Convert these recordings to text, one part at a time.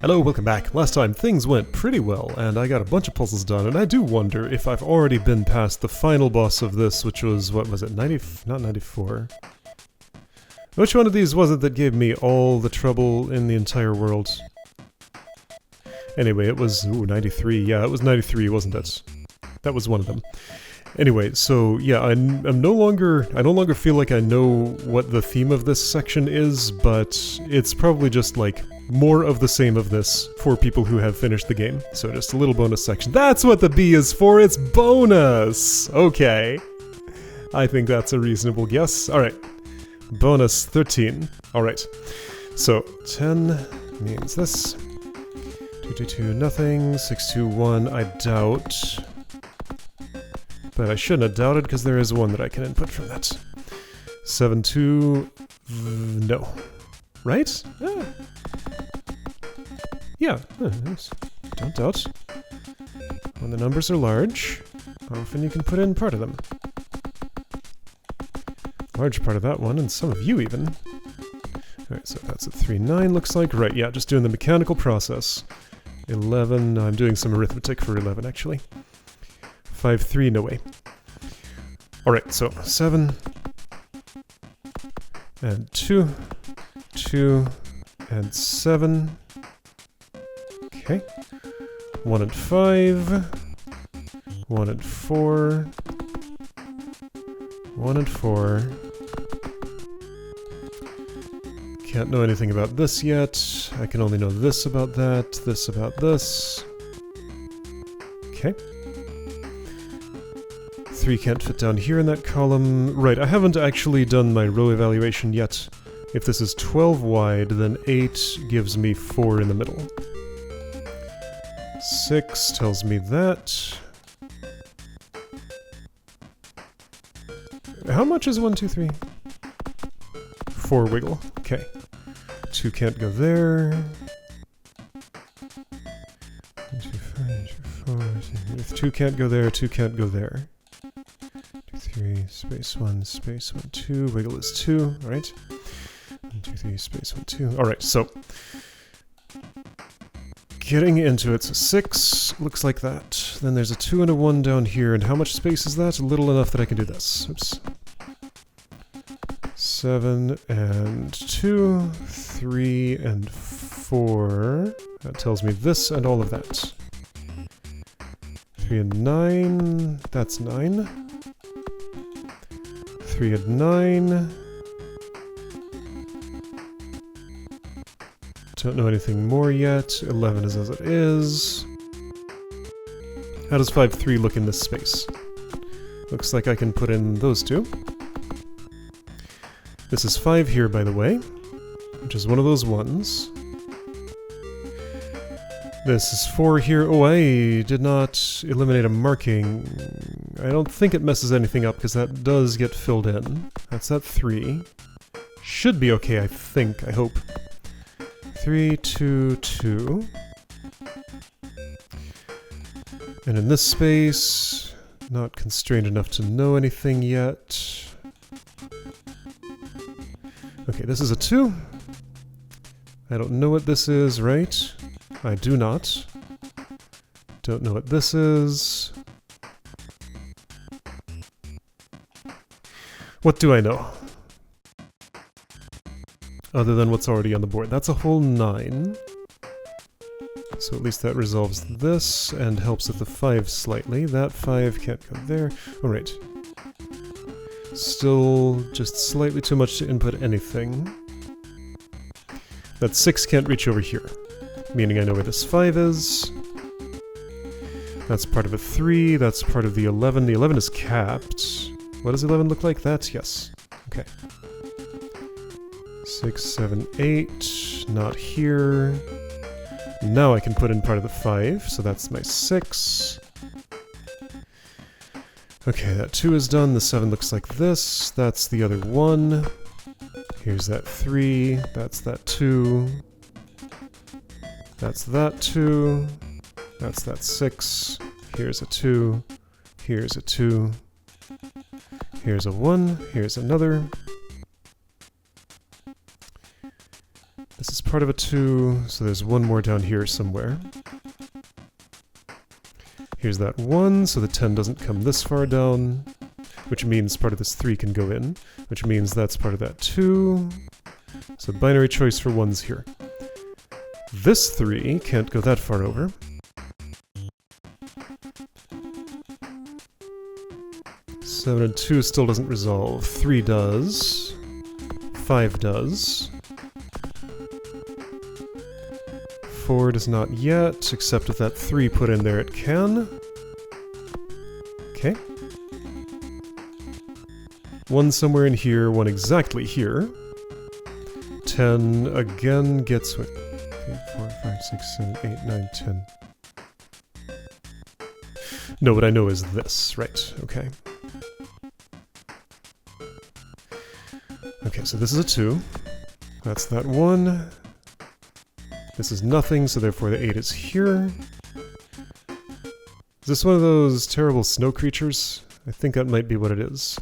Hello, welcome back. Last time things went pretty well, and I got a bunch of puzzles done, and I do wonder if I've already been past the final boss of this, which was, what was it, not 94? Which one of these was it that gave me all the trouble in the entire world? Anyway, it was, 93, yeah, it was 93, wasn't it? That was one of them. Anyway, so yeah, I no longer feel like I know what the theme of this section is, but it's probably just like more of the same of this for people who have finished the game. So just a little bonus section. That's what the B is for, it's bonus! Okay. I think that's a reasonable guess. Alright. Bonus 13. Alright. So, 10 means this. 222 nothing. 621 I doubt. But I shouldn't have doubted because there is one that I can input from that. 7-2... no. Right? Ah. Yeah, don't doubt. When the numbers are large, often you can put in part of them. Large part of that one, and some of you even. Alright, so that's at 3-9 looks like. Right, yeah, just doing the mechanical process. 11, I'm doing some arithmetic for 11 actually. 5-3, no way. Alright, so 7 and 2, 2 and 7. Okay. 1 and 5. 1 and 4. 1 and 4. Can't know anything about this yet. I can only know this about that, this about this. Okay. 3 can't fit down here in that column. Right, I haven't actually done my row evaluation yet. If this is 12 wide, then 8 gives me 4 in the middle. 6 tells me that. How much is 1, 2, 3? 4 wiggle. Okay. 2 can't go there. 1, 2, 5, 4. If 2 can't go there, 2 can't go there. 2, 3, space 1, space 1, 2. Wiggle is 2, alright. 1, 2, 3, space 1, 2. Alright, so getting into it, so 6 looks like that. Then there's a 2 and a 1 down here, and how much space is that? Little enough that I can do this. Oops. 7 and 2, 3 and 4. That tells me this and all of that. 3 and 9, that's 9. 3 and 9. Don't know anything more yet. 11 is as it is. How does 5-3 look in this space? Looks like I can put in those two. This is 5 here, by the way, which is one of those ones. This is 4 here. Oh, I did not eliminate a marking. I don't think it messes anything up, because that does get filled in. That's that 3. Should be okay, I think, I hope. 3, 2, 2. And in this space, not constrained enough to know anything yet. Okay, this is a 2. I don't know what this is, right? I do not. Don't know what this is. What do I know? Other than what's already on the board. That's a whole 9. So at least that resolves this and helps with the 5 slightly. That 5 can't go there. Alright. Still just slightly too much to input anything. That 6 can't reach over here. Meaning I know where this 5 is. That's part of a 3. That's part of the 11. The 11 is capped. What does 11 look like? That? Yes. Okay. 6, 7, 8, not here. Now I can put in part of the 5, so that's my 6. Okay, that 2 is done, the 7 looks like this, that's the other 1. Here's that 3, that's that 2. That's that 2. That's that 6. Here's a 2. Here's a 2. Here's a 1. Here's another. This is part of a 2, so there's one more down here somewhere. Here's that 1, so the 10 doesn't come this far down, which means part of this 3 can go in, which means that's part of that 2. So binary choice for 1's here. This 3 can't go that far over. Seven and 2 still doesn't resolve. 3 does. 5 does. 4 does not yet, except with that 3 put in there it can. Okay. 1 somewhere in here, 1 exactly here. 10 again gets... 3, 4, 5, 6, 7, 8, 9, 10. No, what I know is this. Right, okay. Okay, so this is a 2. That's that 1. This is nothing, so therefore the 8 is here. Is this one of those terrible snow creatures? I think that might be what it is.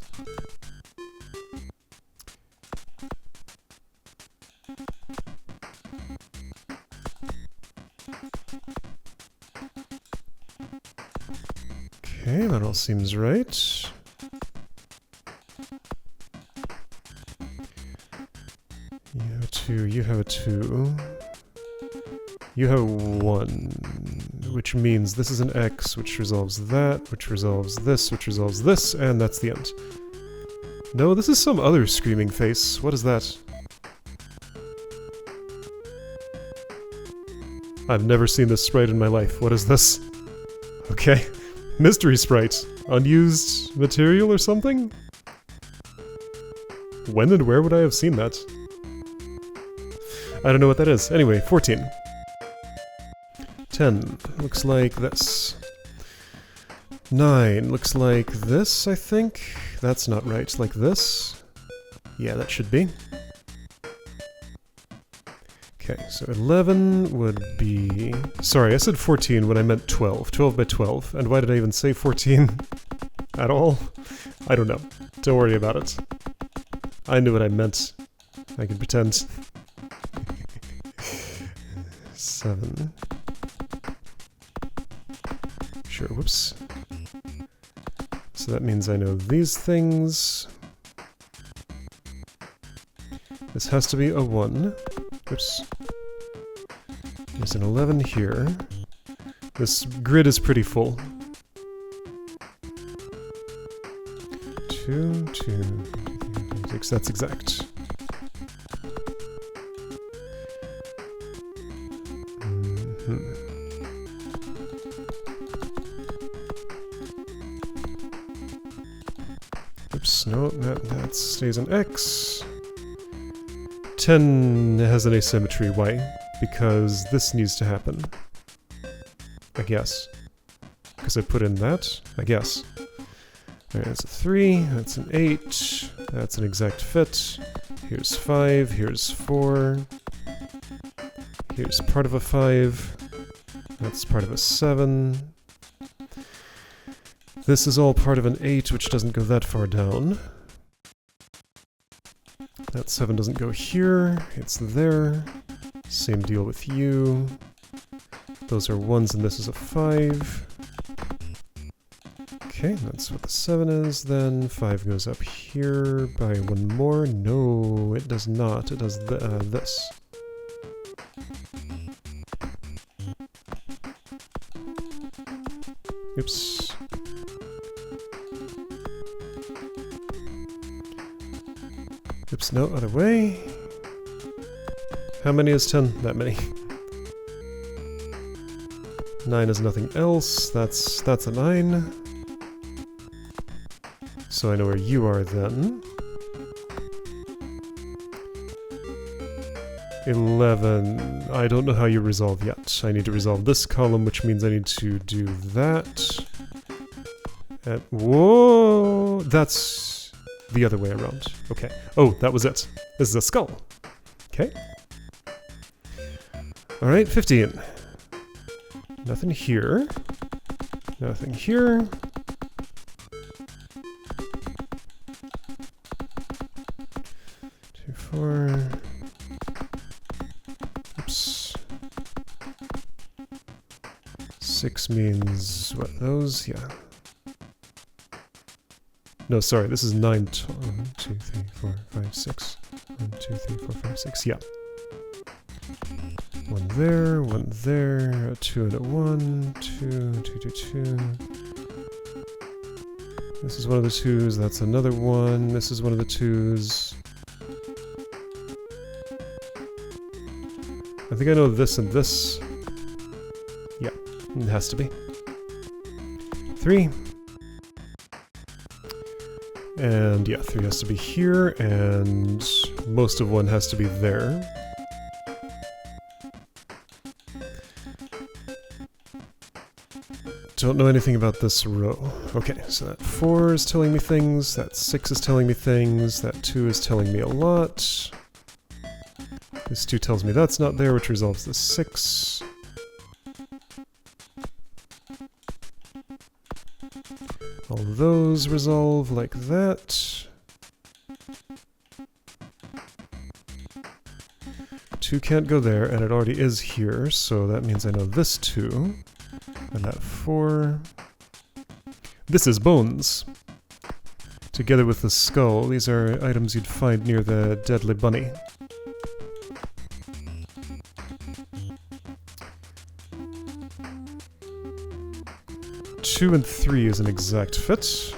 Okay, that all seems right. You have a 2, you have a 2. You have a 1, which means this is an X, which resolves that, which resolves this, which resolves this, and that's the end. No, this is some other screaming face. What is that? I've never seen this sprite in my life. What is this? Okay. Mystery sprite. Unused material or something? When and where would I have seen that? I don't know what that is. Anyway, 14. 10 looks like this. 9 looks like this, I think. That's not right. Like this. Yeah, that should be. Okay, so 11 would be... Sorry, I said 14 when I meant 12. 12 by 12. And why did I even say 14 at all? I don't know. Don't worry about it. I knew what I meant. I can pretend. 7. Sure, whoops. So that means I know these things. This has to be a 1. Oops. There's an 11 here. This grid is pretty full. 2, 2, 6, that's exact. Oops, no, that stays an X. 10 has an asymmetry. Why? Because this needs to happen. I guess. Because I put in that? I guess. Alright, that's a 3, that's an 8, that's an exact fit. Here's 5, here's 4. Here's part of a 5. That's part of a 7. This is all part of an 8, which doesn't go that far down. That 7 doesn't go here, it's there. Same deal with you. Those are 1s and this is a 5. Okay, that's what the 7 is then. 5 goes up here by 1 more. No, it does not. It does this. Oops. Oops, no, other way. How many is 10? That many. 9 is nothing else. That's a 9. So I know where you are then. 11. I don't know how you resolve yet. I need to resolve this column, which means I need to do that. Whoa! That's the other way around. Okay. Oh, that was it. This is a skull. Okay. Alright, 15. Nothing here. Nothing here. 2, 4. 6 means what? Those? Yeah. No, sorry, this is 9. 1, 2, 3, 4, 5, 6. 1, 2, 3, 4, 5, 6. Yeah. 1 there, 2 and a 1, 2, 2, 2, 2. This is one of the 2s, that's another one. This is one of the 2s. I think I know this and this. Yeah, it has to be. 3. And yeah, 3 has to be here, and most of 1 has to be there. Don't know anything about this row. Okay, so that 4 is telling me things, that 6 is telling me things, that 2 is telling me a lot. This 2 tells me that's not there, which resolves the 6. All those resolve like that. 2 can't go there, and it already is here, so that means I know this 2. And that 4. This is bones. Together with the skull, these are items you'd find near the deadly bunny. Two and 3 is an exact fit.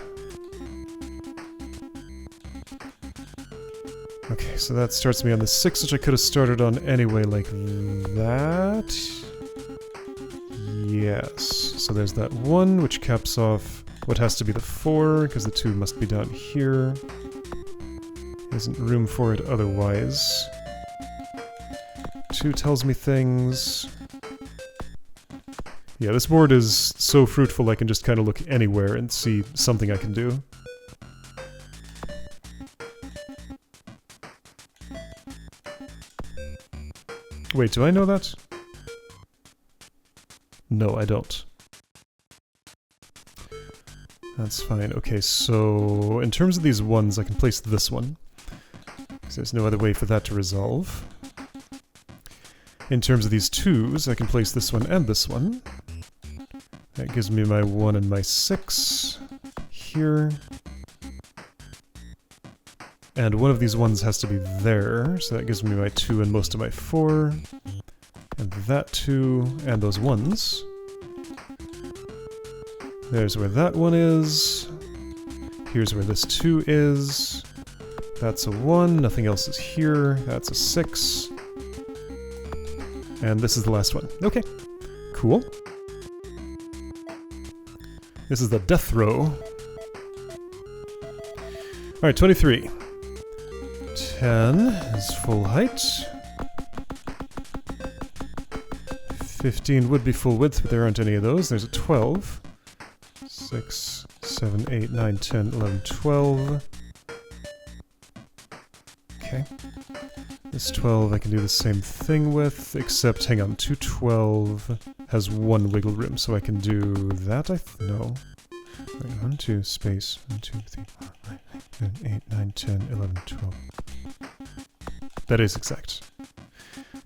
Okay, so that starts me on the 6, which I could have started on anyway, like that. Yes, so there's that 1, which caps off what has to be the 4, because the 2 must be down here. There isn't room for it otherwise. 2 tells me things. Yeah, this board is so fruitful I can just kind of look anywhere and see something I can do. Wait, do I know that? No, I don't. That's fine. Okay, so in terms of these 1s, I can place this one, because there's no other way for that to resolve. In terms of these 2s, I can place this one and this one. That gives me my 1 and my 6 here. And one of these 1s has to be there, so that gives me my 2 and most of my 4. And that 2, and those 1s. There's where that 1 is. Here's where this 2 is. That's a 1, nothing else is here. That's a 6. And this is the last one. Okay, cool. This is the death row. Alright, 23. 10 is full height. 15 would be full width, but there aren't any of those. There's a 12. 6, 7, 8, 9, 10, 11, 12. Okay. This 12 I can do the same thing with, except, hang on, 212 has 1 wiggle room, so I can do that, no. Wait, 1, 2, space, 1, 2, 3, 4, 5, 6, 7, 8, 9, 10, 11, 12. That is exact.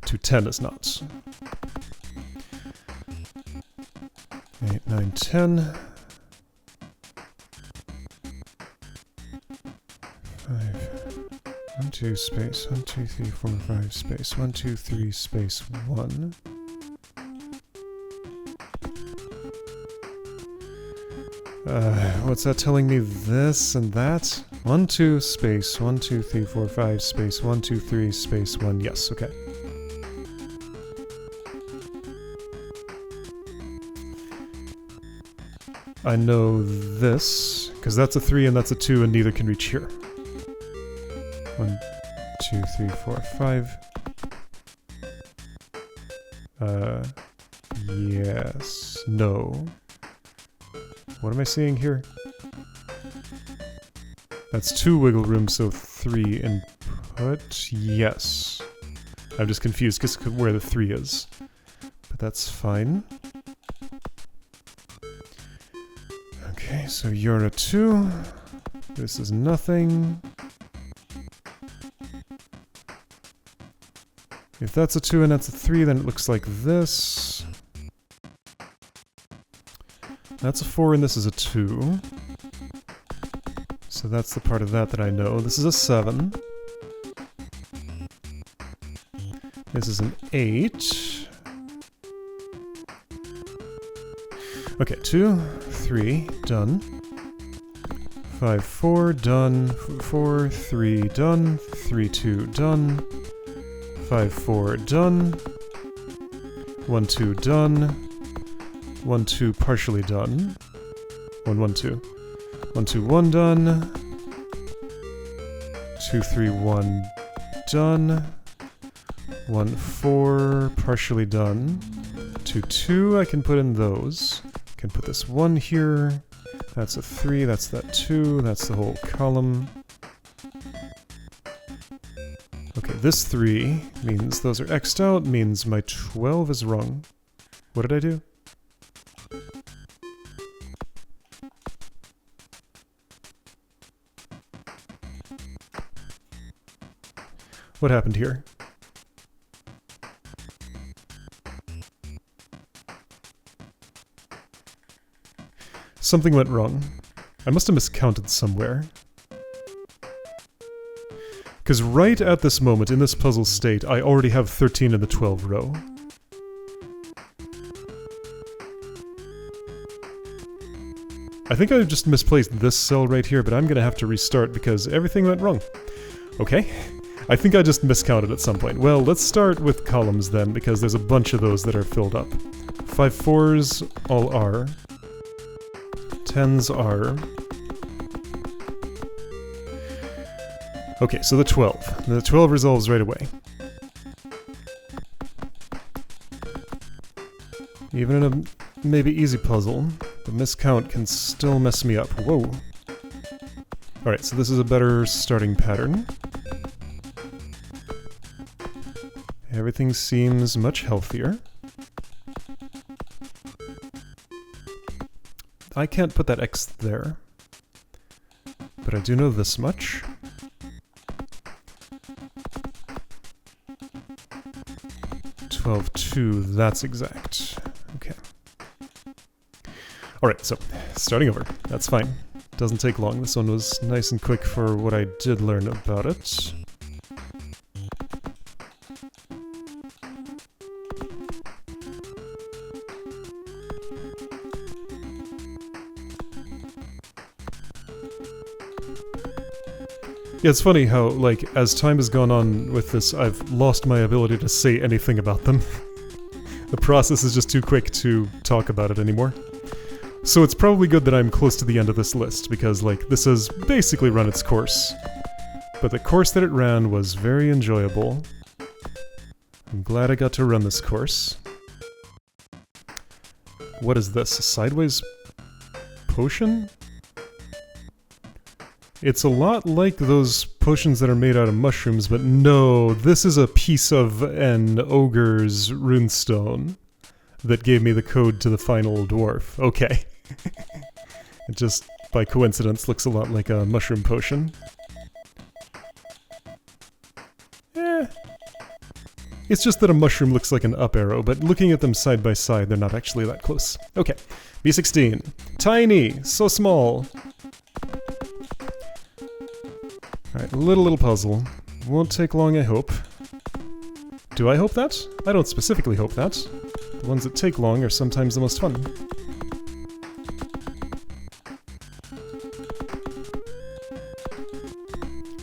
210 is not. 8, 9, 10. 5. 1, 2, space. 1, 2, 3, 4, 5, space. 1, 2, 3, space. 1. What's that telling me? This and that? 1, 2, space. 1, 2, 3, 4, 5, space. 1, 2, 3, space. 1. Yes, okay. I know this, because that's a 3 and that's a 2 and neither can reach here. 1, 2, 3, 4, 5. Yes. No. What am I seeing here? That's 2 wiggle room, so 3 input. Yes. I'm just confused because where the 3 is. But that's fine. Okay, so you're a 2. This is nothing. If that's a 2 and that's a 3, then it looks like this. That's a 4 and this is a 2. So that's the part of that that I know. This is a 7. This is an 8. Okay, 2, 3, done. 5, 4, done. 4, 3, done. 3, 2, done. 5, 4, done. 1, 2, done. 1, 2, partially done. 1, 1, 2. 1, 2, 1, done. 2, 3, 1, done. 1, 4, partially done. 2, 2, I can put in those. I can put this 1 here. That's a 3, that's that 2, that's the whole column. Okay, this 3 means those are X'd out, means my 12 is wrong. What did I do? What happened here? Something went wrong. I must have miscounted somewhere. Because right at this moment, in this puzzle state, I already have 13 in the 12 row. I think I just misplaced this cell right here, but I'm gonna have to restart because everything went wrong. Okay. I think I just miscounted at some point. Well, let's start with columns then, because there's a bunch of those that are filled up. 5 4s all are. 10s are. Okay, so the 12. The 12 resolves right away. Even in a maybe easy puzzle, the miscount can still mess me up. Whoa. Alright, so this is a better starting pattern. Everything seems much healthier. I can't put that X there, but I do know this much. (12)2, that's exact. Okay. Alright, so, starting over. That's fine. Doesn't take long. This one was nice and quick for what I did learn about it. Yeah, it's funny how, like, as time has gone on with this, I've lost my ability to say anything about them. The process is just too quick to talk about it anymore. So it's probably good that I'm close to the end of this list, because, like, this has basically run its course. But the course that it ran was very enjoyable. I'm glad I got to run this course. What is this? A sideways potion? It's a lot like those potions that are made out of mushrooms, but no, this is a piece of an ogre's runestone that gave me the code to the final dwarf. Okay. It just, by coincidence, looks a lot like a mushroom potion. It's just that a mushroom looks like an up arrow, but looking at them side by side, they're not actually that close. Okay. B16. Tiny! So small! Alright, little puzzle. Won't take long, I hope. Do I hope that? I don't specifically hope that. The ones that take long are sometimes the most fun.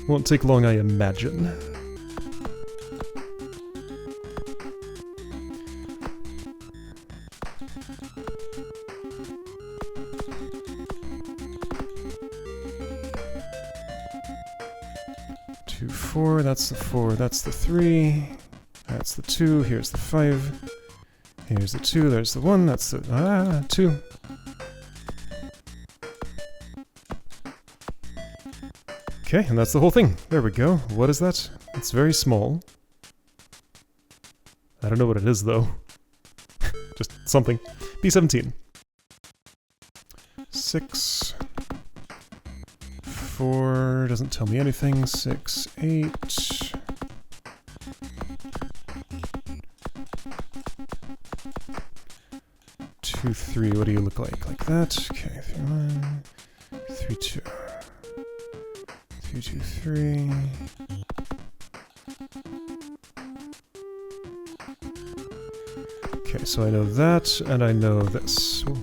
Won't take long, I imagine. That's the 4, that's the 3, that's the 2, here's the 5, here's the 2, there's the 1, that's the 2. Okay, and that's the whole thing. There we go. What is that? It's very small. I don't know what it is, though. Just something. B17. 6... 4 doesn't tell me anything. 6, 8. 2, 3, what do you look like? Like that? Okay, 3, 1, 3, 2. 3, 2, 3. Okay, so I know that, and I know this. Ooh.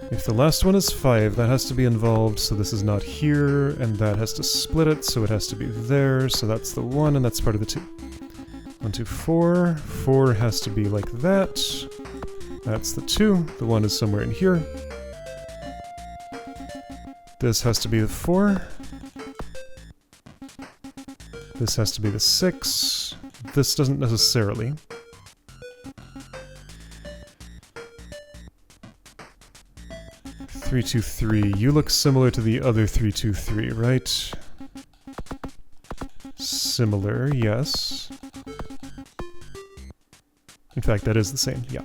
If the last one is 5, that has to be involved, so this is not here, and that has to split it, so it has to be there, so that's the 1, and that's part of the 2. 1, 2, 4. 4 has to be like that. That's the 2. The 1 is somewhere in here. This has to be the 4. This has to be the 6. This doesn't necessarily. Three, 2, 3. You look similar to the other 3, 2, 3, right? Similar, yes. In fact, that is the same, yeah.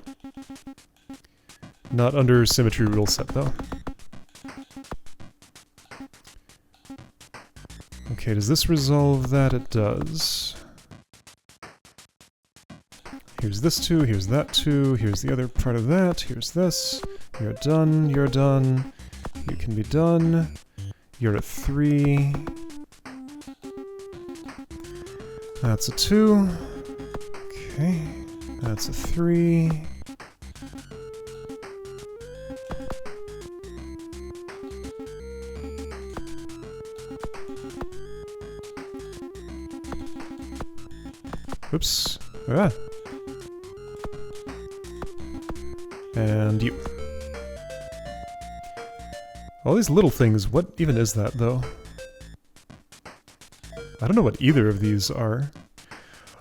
Not under symmetry rule set, though. Okay, does this resolve that? It does. Here's this 2, here's that 2, here's the other part of that, here's this. You're done, you're done. You can be done. You're at 3. That's a 2. Okay. That's a 3. Oops. Ah. And you. All these little things, what even is that, though? I don't know what either of these are.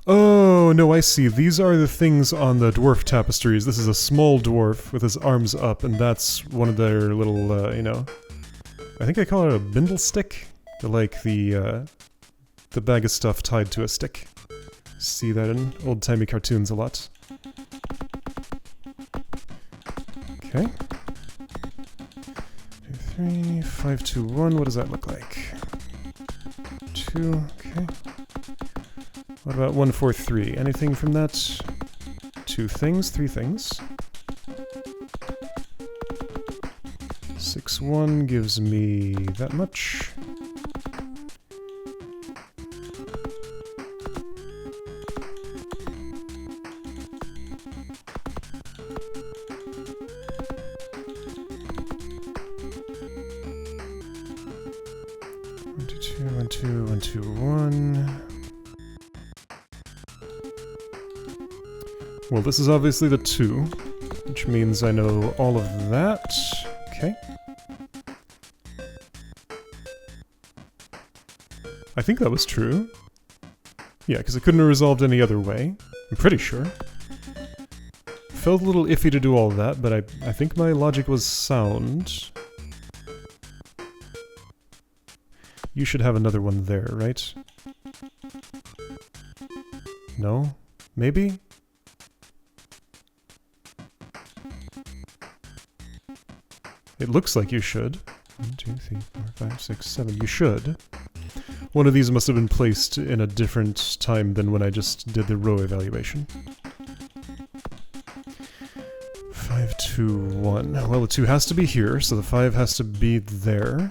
Oh, no, I see. These are the things on the dwarf tapestries. This is a small dwarf with his arms up, and that's one of their little, you know... I think I call it a bindle stick? They're like the bag of stuff tied to a stick. See that in old-timey cartoons a lot. Okay. 2, 3, 5, 2, 1. What does that look like? 2. Okay. What about 1, 4, 3? Anything from that? 2 things, 3 things. 6, 1 gives me that much. Well, this is obviously the 2, which means I know all of that. Okay. I think that was true. Yeah, because it couldn't have resolved any other way. I'm pretty sure. Felt a little iffy to do all that, but I think my logic was sound. You should have another one there, right? No? Maybe? It looks like you should. 1, 2, 3, 4, 5, 6, 7. You should. One of these must have been placed in a different time than when I just did the row evaluation. 5, 2, 1. Well, the 2 has to be here, so the 5 has to be there.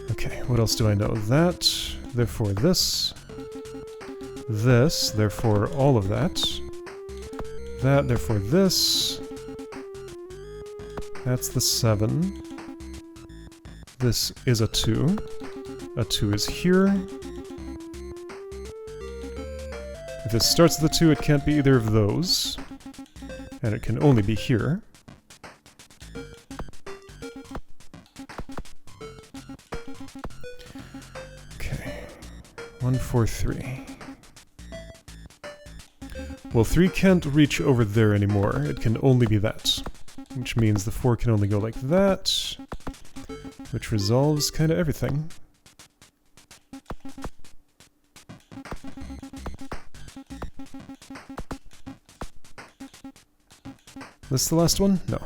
Okay, what else do I know? That, therefore this. This, therefore all of that. That, therefore this. That's the 7. This is a 2. A 2 is here. If this starts with a 2, it can't be either of those. And it can only be here. Okay. 1, 4, 3. Well, 3 can't reach over there anymore. It can only be that. Which means the 4 can only go like that. Which resolves kind of everything. This the last one? No.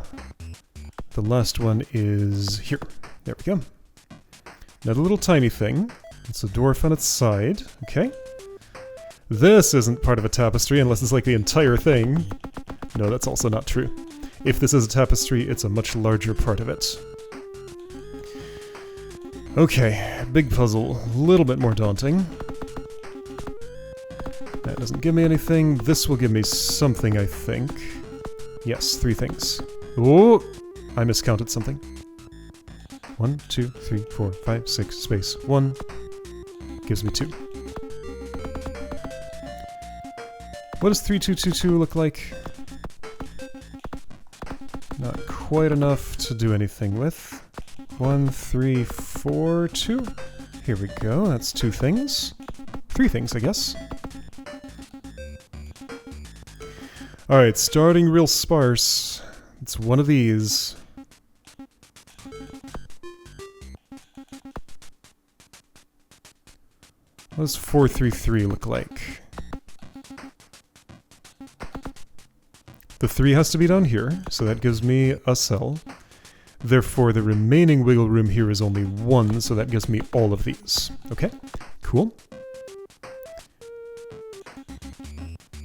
The last one is here. There we go. Now the little tiny thing It's a dwarf on its side. Okay. This isn't part of a tapestry unless it's like the entire thing. No, that's also not true. If this is a tapestry, it's a much larger part of it. Okay, big puzzle. A little bit more daunting. That doesn't give me anything. This will give me something, I think. Yes, 3 things. Oh! I miscounted something. 1, 2, 3, 4, 5, 6, space. 1 gives me 2. What does 3222 look like? Not quite enough to do anything with. 1, 3, 4, 2. Here we go, that's 2 things. 3 things, I guess. Alright, starting real sparse. It's one of these. What does 433 look like? The 3 has to be down here, so that gives me a cell. Therefore, the remaining wiggle room here is only 1, so that gives me all of these. Okay, cool.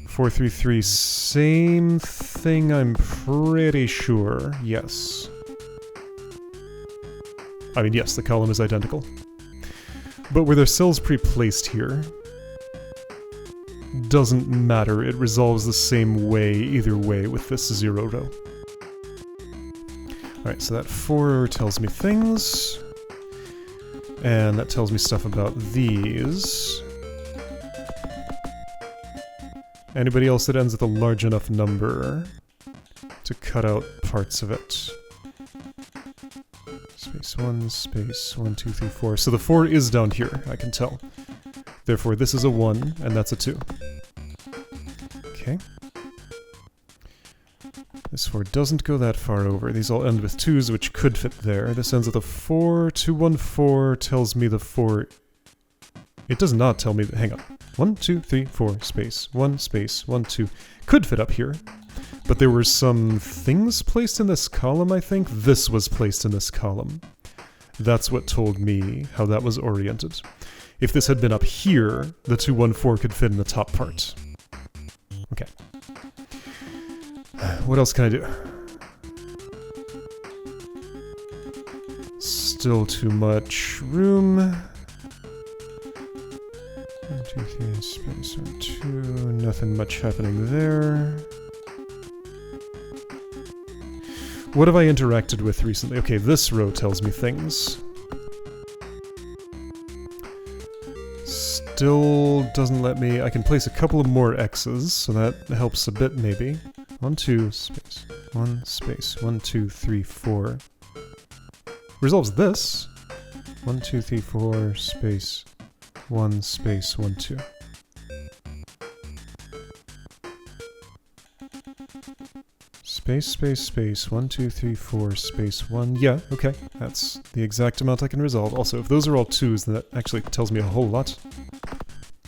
433, same thing, I'm pretty sure. Yes. I mean, yes, the column is identical. But were there cells pre-placed here? Doesn't matter, it resolves the same way either way with this 0 row. Alright, so that 4 tells me things. And that tells me stuff about these. Anybody else that ends with a large enough number to cut out parts of it? Space 1, space 1, 2, 3, 4. So the 4 is down here, I can tell. Therefore, this is a 1, and that's a 2. Okay. This 4 doesn't go that far over. These all end with 2s, which could fit there. This ends with a 4. 2, 1, 4 tells me the 4... It does not tell me... Hang on. 1, 2, 3, 4, space 1, space 1, 2. Could fit up here. But there were some things placed in this column, I think. This was placed in this column. That's what told me how that was oriented. If this had been up here, the 214 could fit in the top part. Okay. What else can I do? Still too much room. 1, 2, 3, space 1, 2. Nothing much happening there. What have I interacted with recently? Okay, this row tells me things. Still doesn't let me... I can place a couple of more X's, so that helps a bit maybe. 1, 2, space 1, space 1, 2, 3, 4. Resolves this. 1, 2, 3, 4, space 1, space 1, 2. Space, space, space, 1, 2, 3, 4, space 1. Yeah, okay. That's the exact amount I can resolve. Also, if those are all 2s, then that actually tells me a whole lot.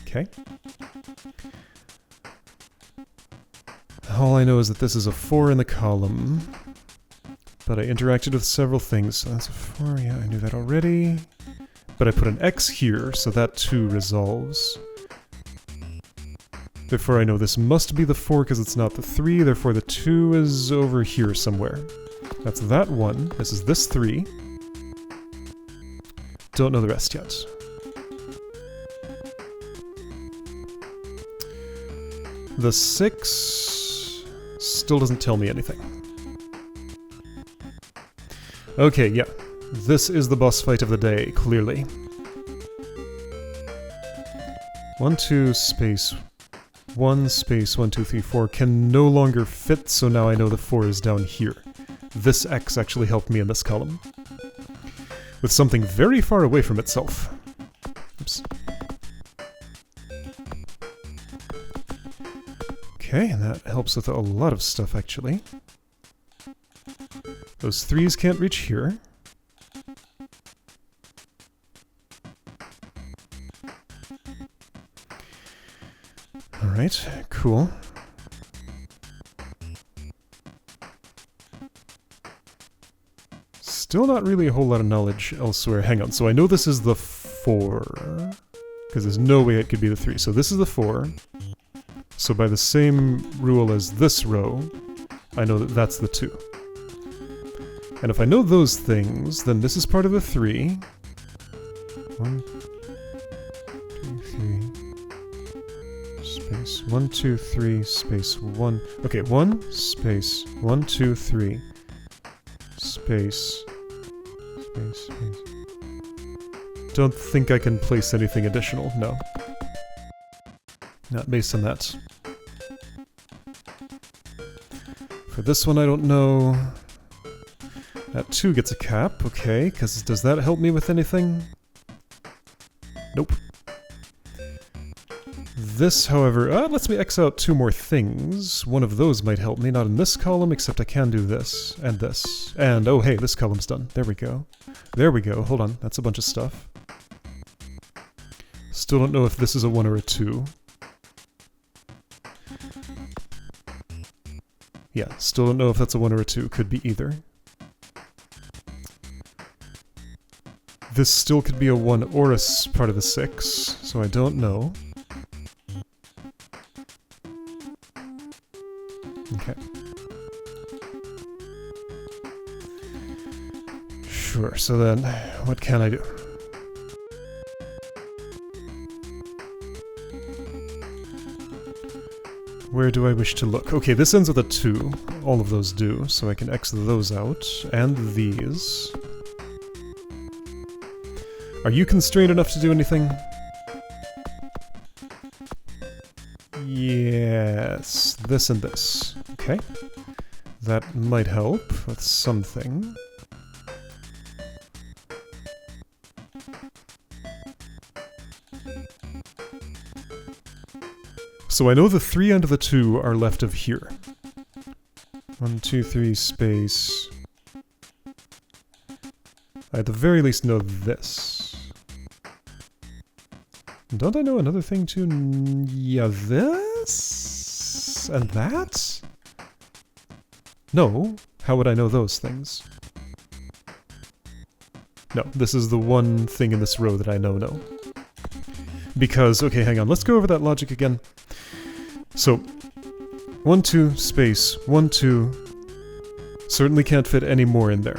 Okay. All I know is that this is a 4 in the column. But I interacted with several things. So that's a 4, yeah, I knew that already. But I put an X here, so that 2 resolves. Therefore I know this must be the 4 because it's not the 3, therefore the 2 is over here somewhere. That's that 1, this is this 3. Don't know the rest yet. The 6 still doesn't tell me anything. Okay, yeah. This is the boss fight of the day, clearly. 1, 2, space 1, space 1, 2, 3, 4 can no longer fit, so now I know the 4 is down here. This X actually helped me in this column. With something very far away from itself. Oops. Okay, and that helps with a lot of stuff, actually. Those 3s can't reach here. Alright, cool. Still not really a whole lot of knowledge elsewhere. Hang on, so I know this is the 4. Because there's no way it could be the 3. So this is the 4. So by the same rule as this row, I know that that's the 2. And if I know those things, then this is part of the 3. 1, 2, 3. Space 1, 2, 3, space 1. Okay, 1, space 1, 2, 3. Space. Space, space. Don't think I can place anything additional, no. Not based on that. For this one, I don't know. That 2 gets a cap, okay, because does that help me with anything? Nope. This, however, lets me X out 2 more things. One of those might help me, not in this column, except I can do this, and this. And, oh hey, this column's done. There we go. There we go, hold on, that's a bunch of stuff. Still don't know if this is a 1 or a 2. Yeah, still don't know if that's a 1 or a 2. Could be either. This still could be a 1 or a part of the 6, so I don't know. Okay. Sure, so then, what can I do? Where do I wish to look? Okay, this ends with a 2. All of those do, so I can X those out. And these. Are you constrained enough to do anything? Yes, this and this. Okay. That might help with something. So I know the 3 and the 2 are left of here. 1, 2, 3, space. I at the very least know this. Don't I know another thing too? Yeah, this? And that? No. How would I know those things? No, this is the one thing in this row that I know. Because, okay, hang on, let's go over that logic again. So, 1, 2, space, 1, 2, certainly can't fit any more in there.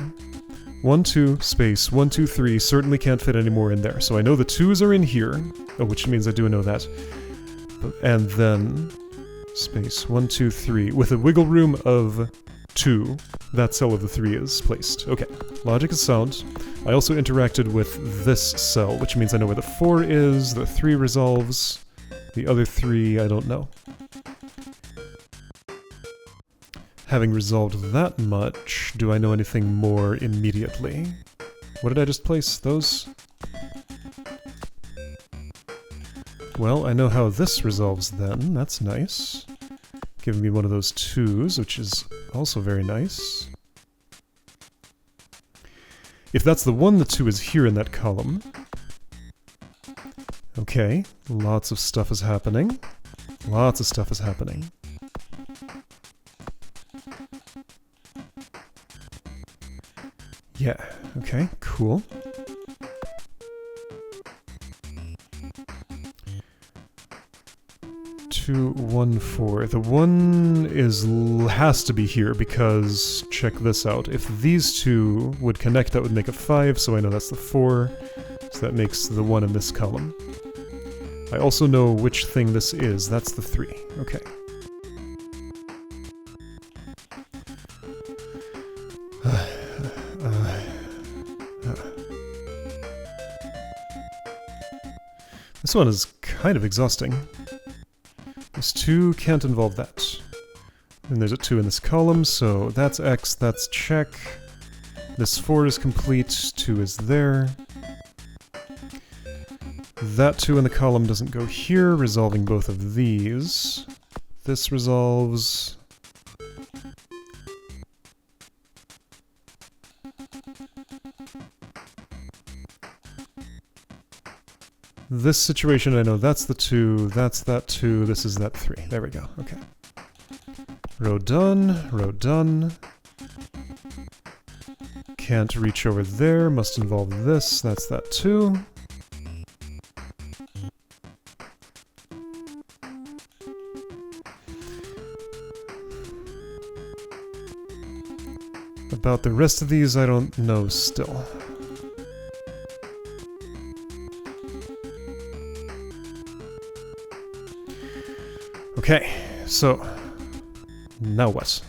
1, 2, space, 1, 2, 3, certainly can't fit any more in there. So I know the 2's are in here, which means I do know that. And then, space, 1, 2, 3, with a wiggle room of 2, that cell of the 3 is placed. Okay, logic is sound. I also interacted with this cell, which means I know where the 4 is, the 3 resolves, the other 3 I don't know. Having resolved that much, do I know anything more immediately? What did I just place? Those? Well, I know how this resolves then. That's nice. Giving me one of those 2's, which is also very nice. If that's the 1, the 2 is here in that column. Okay, lots of stuff is happening. Lots of stuff is happening. Yeah, okay, cool. Two, 1, 4. The 1 has to be here because, check this out, if these 2 would connect, that would make a 5, so I know that's the 4. So that makes the 1 in this column. I also know which thing this is. That's the 3. Okay. This one is kind of exhausting. This 2 can't involve that. And there's a 2 in this column, so that's X, that's check. This 4 is complete, 2 is there. That 2 in the column doesn't go here, resolving both of these. This resolves. This situation, I know that's the 2, that's that 2, this is that 3. There we go, okay. Row done, row done. Can't reach over there, must involve this, that's that 2. About the rest of these, I don't know still. Okay, so now what?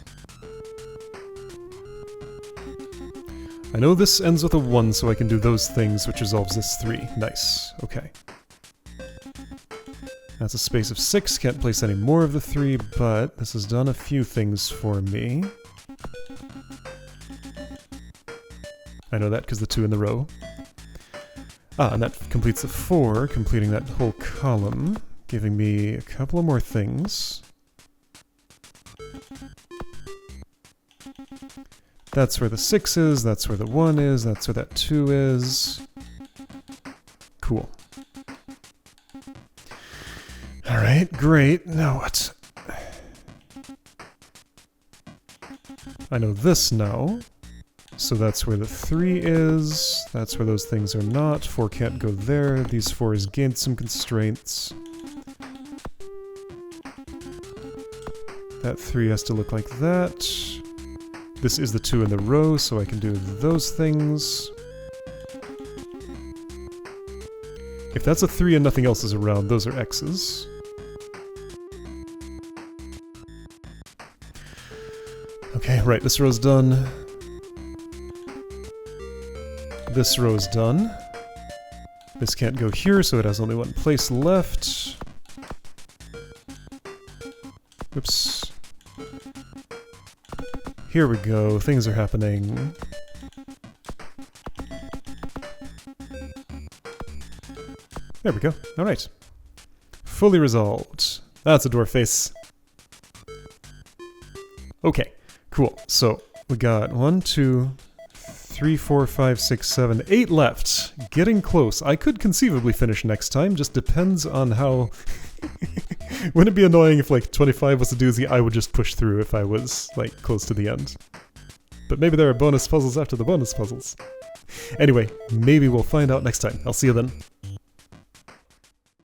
I know this ends with a 1, so I can do those things, which resolves this 3. Nice. Okay. That's a space of 6. Can't place any more of the 3, but this has done a few things for me. I know that because the 2 in the row. Ah, and that completes the 4, completing that whole column, giving me a couple of more things. That's where the 6 is, that's where the 1 is, that's where that 2 is. Cool. Alright, great. Now what? I know this now. So that's where the 3 is, that's where those things are not. 4 can't go there, these 4s gained some constraints. That 3 has to look like that. This is the 2 in the row, so I can do those things. If that's a 3 and nothing else is around, those are X's. Okay, right, this row's done. This row's done. This can't go here, so it has only one place left. Oops. Here we go, things are happening. There we go, alright. Fully resolved. That's a dwarf face. Okay, cool. So, we got 1, 2, 3, 4, 5, 6, 7, 8 left. Getting close. I could conceivably finish next time, just depends on how... Wouldn't it be annoying if, like, 25 was a doozy? I would just push through if I was, like, close to the end. But maybe there are bonus puzzles after the bonus puzzles. Anyway, maybe we'll find out next time. I'll see you then.